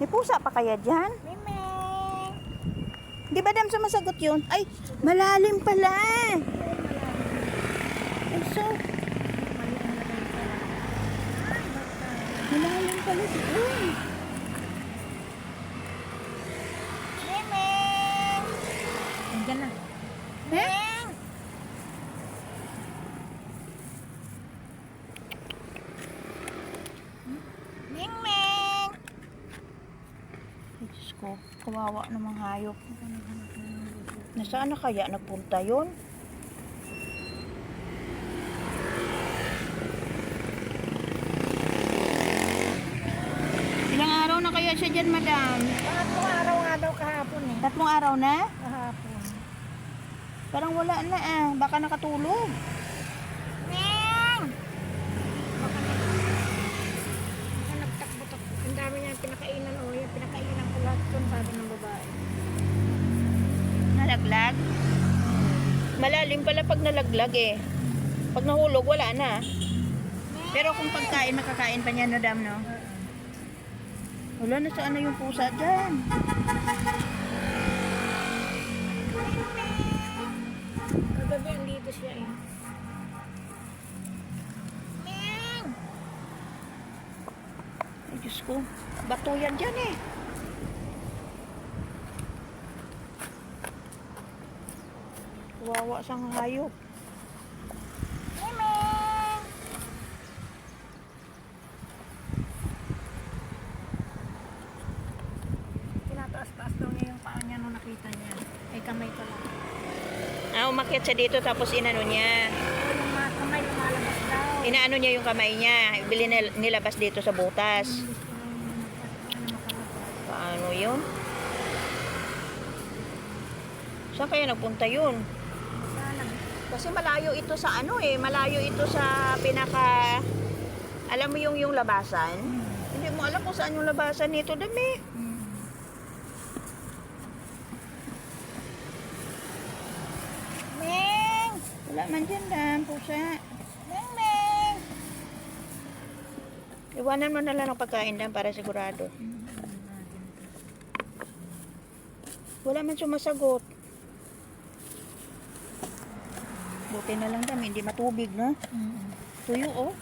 May pusa pa kaya dyan? Mimeng! Di ba dam sumasagot yun? Ay, malalim pala. Ay, so. Malalim pala doon. Mimeng! Nandiyan na. Mimeng! Mimeng! Ay, Diyos ko, kawawa namang hayop. Nasaan na kaya nagpunta yun? Ilang araw na kaya siya dyan, madam? Tatlong araw nga daw kahapon eh. 3 araw na? Kahapon. Parang wala na baka nakatulog. Meng! Baka nagtakbo-takbo. Ang dami niya pinakainan o. Yung pinakainan ko lahat yun, sabi ng babae. Nalaglag? Malalim pala pag nalaglag Pag nahulog, wala na. Pero kung pagkain, makakain pa niya, madam, no? Wala na saan na yung pusa dyan. Kagabi andito siya eh. Meng! Ay, Diyos ko. Bato yan dyan Wawa sang hayop. Mimeng! Tinataas-taas daw niya yung paa niya nung nakita niya. Ay kamay ko lang. Umakyat siya dito tapos inano niya. Yung mga kamay lumalabas daw. Inaano niya yung kamay niya. Ibili nilabas dito sa butas. Gusto nang makalabas. Paano yun? Saan kaya nagpunta yun? Sana. Kasi malayo ito sa malayo ito sa pinaka, alam mo yung labasan? Hindi mo alam kung saan yung labasan nito, dami. Meng! Wala man dyan, dam, pusa. Meng! Iwanan mo na lang ng pagkain, dam, para sigurado. Wala man sumasagot. Buti na lang, dam, hindi matubig, no? Tuyo,